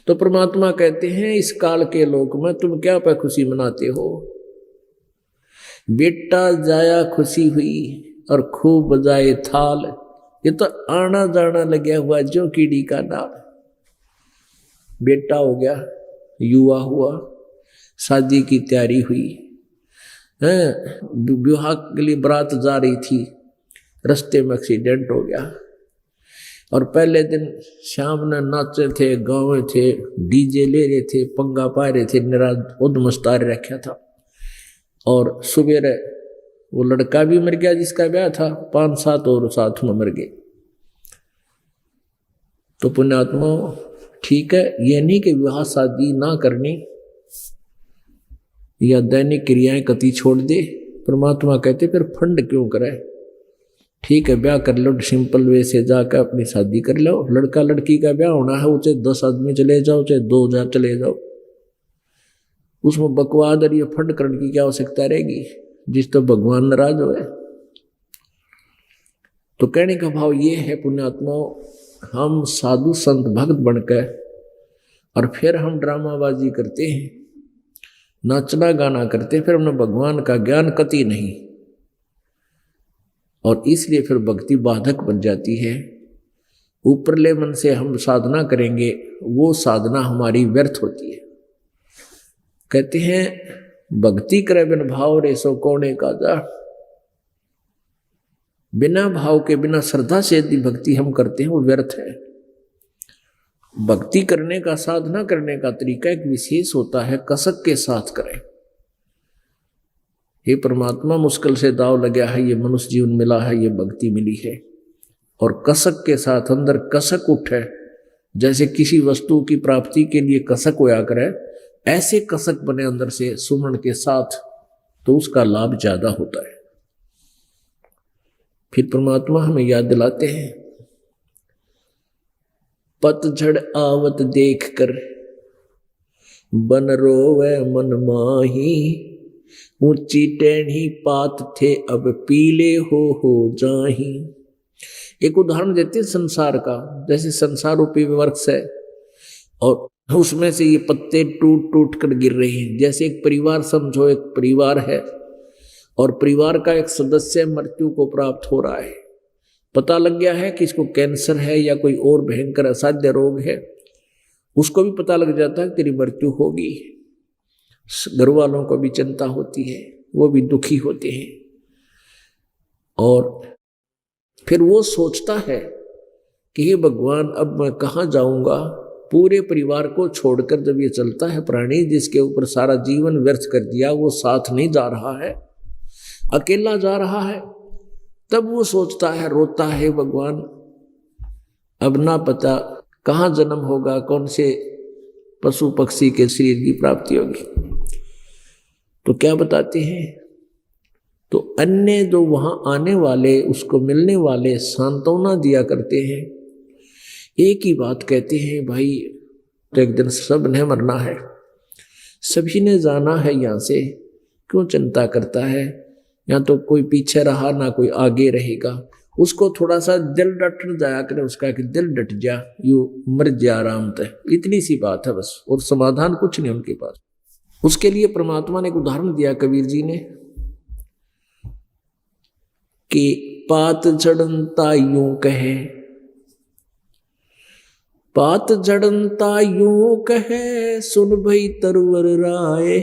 तो परमात्मा कहते हैं इस काल के लोक में तुम क्या पे खुशी मनाते हो? बेटा जाया खुशी हुई और खूब बजाए थाल। ये तो आना जाना लगा हुआ जो कीड़ी का नाल। बेटा हो गया, युवा हुआ, शादी की तैयारी हुई है, विवाह के लिए बारात जा रही थी, रास्ते में एक्सीडेंट हो गया और पहले दिन शाम ने नाचे थे, गाँव थे, डीजे ले रहे थे, पंगा पा रहे थे, उद्मस्तार रखा था। और सुबह वो लड़का भी मर गया जिसका ब्याह था, 5-7 और साथ में मर गए। तो पुण्यात्मा ठीक है, ये नहीं कि विवाह शादी ना करनी या दैनिक क्रियाएं कति छोड़ दे। परमात्मा कहते फिर फंड क्यों करे? ठीक है, ब्याह कर लो, सिंपल वे से जाकर अपनी शादी कर लो। लड़का लड़की का ब्याह होना है, चाहे 10 आदमी चले जाओ, चाहे 2000 चले जाओ, उसमें बकवाद और ये फंड करने की क्या आवश्यकता रहेगी, जिस तो भगवान नाराज हो है। तो कहने का भाव ये है पुण्यात्माओं, हम साधु संत भक्त बनकर और फिर हम ड्रामाबाजी करते हैं, नाचना गाना करते, फिर हमने भगवान का ज्ञान कति नहीं, और इसलिए फिर भक्ति बाधक बन जाती है। ऊपरले मन से हम साधना करेंगे, वो साधना हमारी व्यर्थ होती है। कहते हैं भक्ति करे बिन भाव रे सो कोने का जा। बिना भाव के, बिना श्रद्धा से यदि भक्ति हम करते हैं वो व्यर्थ है। भक्ति करने का, साधना करने का तरीका एक विशेष होता है, कसक के साथ करें। हे परमात्मा, मुश्किल से दाव लगा है, ये मनुष्य जीवन मिला है, ये भक्ति मिली है, और कसक के साथ अंदर कसक उठे, जैसे किसी वस्तु की प्राप्ति के लिए कसक होया करे, ऐसे कसक बने अंदर से सुमरण के साथ, तो उसका लाभ ज्यादा होता है। फिर परमात्मा हमें याद दिलाते हैं, पतझड़ आवत देख कर बन रोवे मन माही, ऊंची टेढ़ी पात थे अब पीले हो जाही। एक उदाहरण देते हैं संसार का, जैसे संसार रूपी वृक्ष है और उसमें से ये पत्ते टूट टूट कर गिर रहे हैं। जैसे एक परिवार समझो, एक परिवार है और परिवार का एक सदस्य मृत्यु को प्राप्त हो रहा है, पता लग गया है कि इसको कैंसर है या कोई और भयंकर असाध्य रोग है, उसको भी पता लग जाता है तेरी मृत्यु होगी। घर वालों को भी चिंता होती है, वो भी दुखी होते हैं, और फिर वो सोचता है कि हे भगवान, अब मैं कहाँ जाऊंगा। पूरे परिवार को छोड़कर जब ये चलता है प्राणी, जिसके ऊपर सारा जीवन व्यर्थ कर दिया, वो साथ नहीं जा रहा है, अकेला जा रहा है, तब वो सोचता है, रोता है, भगवान अब ना पता कहाँ जन्म होगा, कौन से पशु पक्षी के शरीर की प्राप्ति होगी। तो क्या बताते हैं, तो अन्य जो वहां आने वाले, उसको मिलने वाले सांत्वना दिया करते हैं, एक ही बात कहते हैं, भाई तो एक दिन सब ने मरना है, सभी ने जाना है यहाँ से, क्यों चिंता करता है। यहाँ तो कोई पीछे रहा ना कोई आगे रहेगा, उसको थोड़ा सा दिल डट जाया करे उसका, कि दिल डट जा, यू मर जा आराम से, इतनी सी बात है बस, और समाधान कुछ नहीं उनके पास। उसके लिए परमात्मा ने एक उदाहरण दिया कबीर जी ने, कि पात झड़नता यूं कहे, पात झड़नता यूं कहे, सुन भई तरवर राय,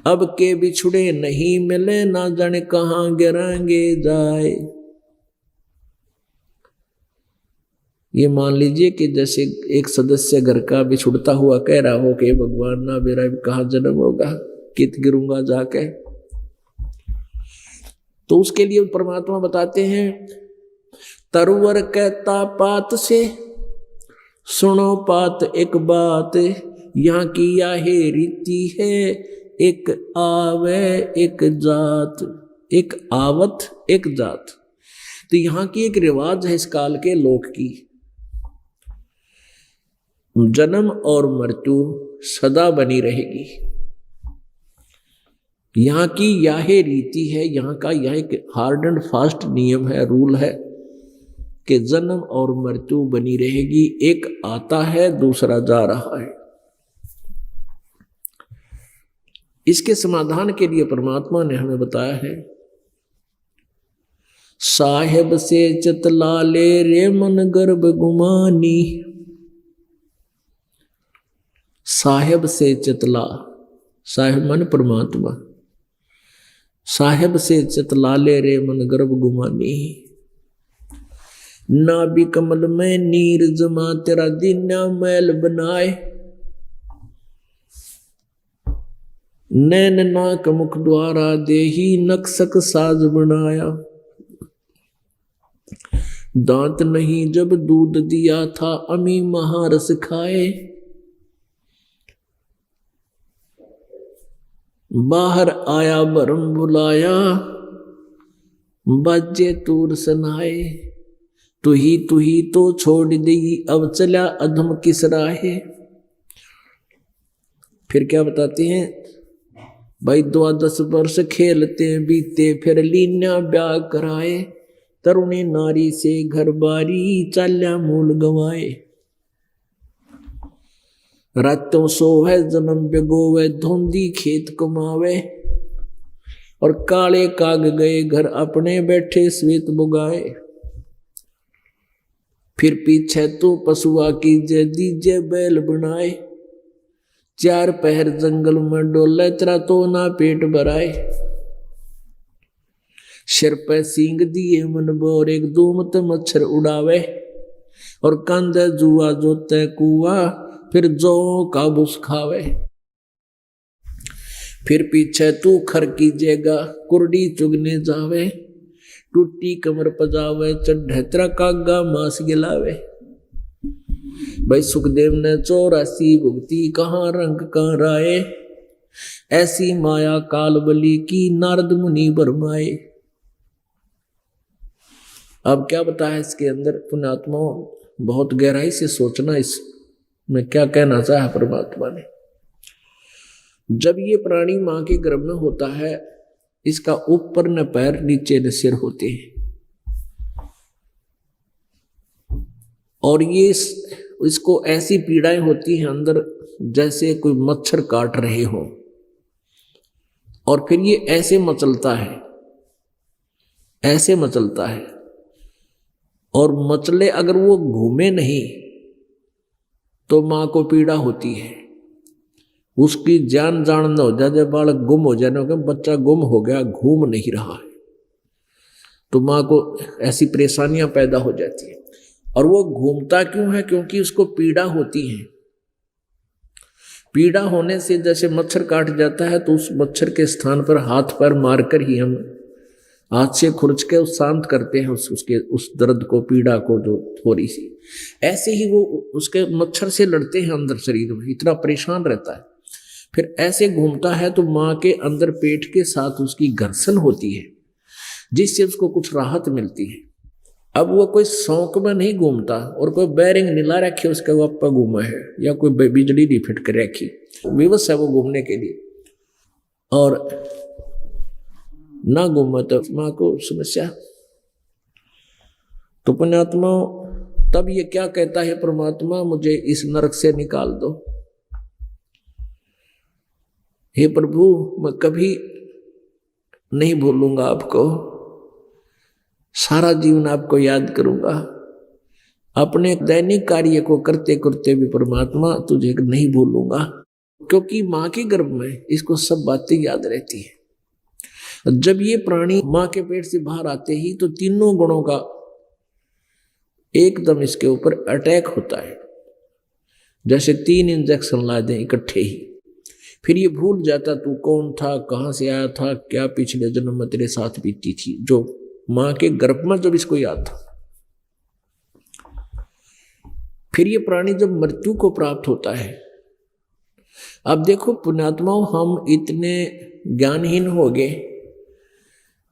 अब के बिछुड़े नहीं मिले, ना जाने कहां गिरांगे जाए। ये मान लीजिए कि जैसे एक सदस्य घर का बिछुड़ता हुआ कह रहा हो कि भगवान ना मेरा कहाँ जन्म होगा, कित गिरूंगा जाके। तो उसके लिए परमात्मा बताते हैं, तरवर कहता पात से, सुनो पात एक बात, यहाँ की यह रीति है, एक आवे एक जात, एक आवत एक जात। तो यहाँ की एक रिवाज है इस काल के लोक की, जन्म और मृत्यु सदा बनी रहेगी। यहाँ की यह रीति है, यहाँ का यह एक हार्ड एंड फास्ट नियम है, रूल है, कि जन्म और मृत्यु बनी रहेगी, एक आता है दूसरा जा रहा है। इसके समाधान के लिए परमात्मा ने हमें बताया है, साहेब से चतला ले रे मन गर्भ गुमानी। साहेब से चतला, साहेब मन परमात्मा, साहेब से चतला ले रे मन गर्भ गुमानी। नाभि कमल में नीर जमा तेरा दीन्या मैल बनाए। नैन नाक मुख द्वारा देही नक्सक साज बनाया। दांत नहीं जब दूध दिया था अमी महारस खाए। बाहर आया भरम बुलाया बाजे तूर सनाए। तू ही तो छोड़ देगी अब चला अधम किस राहे। फिर क्या बताते हैं भाई, 12 वर्ष खेलते बीते फिर लीन्या ब्याह कराए। तरुणी नारी से घर बारी चाल्या मूल गवाए। रातों सोवे जन्म बिगोवे धुंधी खेत कमावे। और काले काग गए घर अपने बैठे श्वेत बुगाए। फिर पीछे तो पशुआ की दीजे बैल बनाए। 4 पहर जंगल में डोले तेरा तो ना पेट भराए। सिर पे सींग दिए मन बोर एक दूमत मच्छर उड़ावे। और कांधे जुआ जोते कुआ फिर जो का बुस खावे। फिर पीछे तू खर कीजेगा कुर्डी चुगने जावे। टूटी कमर पजावे चढ़े तेरा कागा मांस गिलावे। भाई सुखदेव ने 84 भुगती कहाँ रंग कहाँ राय। ऐसी माया काल बली की नारद मुनि बरमाए। अब क्या बताया इसके अंदर पुण्यात्मा, बहुत गहराई से सोचना इसमें क्या कहना चाहा परमात्मा ने। जब ये प्राणी मां के गर्भ में होता है, इसका ऊपर न पैर नीचे न सिर होते हैं। और ये इसको ऐसी पीड़ाएं होती हैं अंदर जैसे कोई मच्छर काट रहे हो। और फिर ये ऐसे मचलता है, ऐसे मचलता है। और मचले अगर वो घूमे नहीं तो मां को पीड़ा होती है। उसकी जान न हो जाए, जब बालक गुम हो जाए, बच्चा गुम हो गया घूम नहीं रहा है, तो मां को ऐसी परेशानियां पैदा हो जाती है। और वो घूमता क्यों है? क्योंकि उसको पीड़ा होती है। पीड़ा होने से जैसे मच्छर काट जाता है तो उस मच्छर के स्थान पर हाथ पैर मारकर ही हम हाथ से खुरच के शांत करते हैं उस दर्द को, पीड़ा को जो थोड़ी सी। ऐसे ही वो उसके मच्छर से लड़ते हैं अंदर शरीर में, इतना परेशान रहता है। फिर ऐसे घूमता है तो माँ के अंदर पेट के साथ उसकी घर्षण होती है, जिससे उसको कुछ राहत मिलती है। अब वो कोई शौक में नहीं घूमता और कोई बैरिंग नीला रखे उसके वो अप्पा घूमा है, या कोई बिजली नहीं फिट कर रखी, विवश है वो घूमने के लिए। और ना घूमा तो माँ को समस्या। तो पुण्यात्मा तब ये क्या कहता है परमात्मा, मुझे इस नरक से निकाल दो। हे प्रभु, मैं कभी नहीं भूलूंगा आपको, सारा जीवन आपको याद करूंगा। अपने दैनिक कार्य को करते करते भी परमात्मा तुझे नहीं भूलूंगा, क्योंकि माँ के गर्भ में इसको सब बातें याद रहती है। जब ये प्राणी माँ के पेट से बाहर आते ही तो तीनों गुणों का एकदम इसके ऊपर अटैक होता है, जैसे 3 इंजेक्शन ला दें इकट्ठे ही। फिर ये भूल जाता तू कौन था, कहाँ से आया था, क्या पिछले जन्म में तेरे साथ बीती थी, जो माँ के गर्भ में जब इसको याद था। फिर ये प्राणी जब मृत्यु को प्राप्त होता है, अब देखो पुण्यात्माओं, हम इतने ज्ञानहीन हो गए,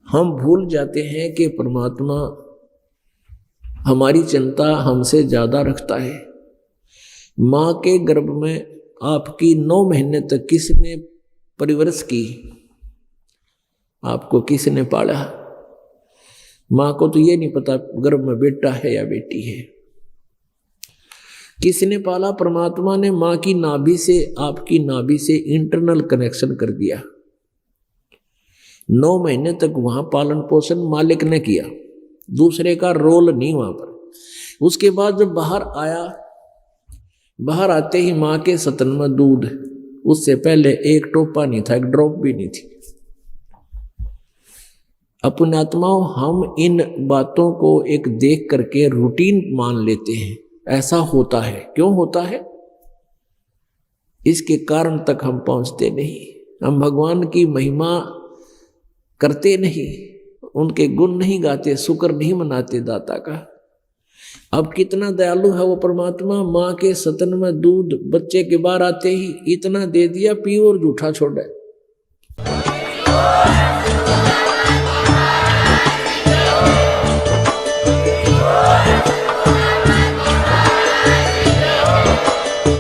हम भूल जाते हैं कि परमात्मा हमारी चिंता हमसे ज्यादा रखता है। माँ के गर्भ में आपकी 9 महीने तक किसने परवरिश की, आपको किसने पाला? माँ को तो ये नहीं पता गर्भ में बेटा है या बेटी है। किसने पाला? परमात्मा ने माँ की नाभि से, आपकी नाभि से इंटरनल कनेक्शन कर दिया। 9 महीने तक वहां पालन पोषण मालिक ने किया, दूसरे का रोल नहीं वहां पर। उसके बाद जब बाहर आया, बाहर आते ही माँ के स्तन में दूध, उससे पहले एक टोपा नहीं था, एक ड्रॉप भी नहीं थी। अपने आत्माओं, हम इन बातों को एक देख करके रूटीन मान लेते हैं। ऐसा होता है, क्यों होता है? इसके कारण तक हम पहुंचते नहीं। हम भगवान की महिमा करते नहीं, उनके गुण नहीं गाते, शुक्र नहीं मनाते दाता का। अब कितना दयालु है वो परमात्मा। माँ के स्तन में दूध बच्चे के बाहर आते ही इतना दे दिया, पियो और जूठा छोड़ा।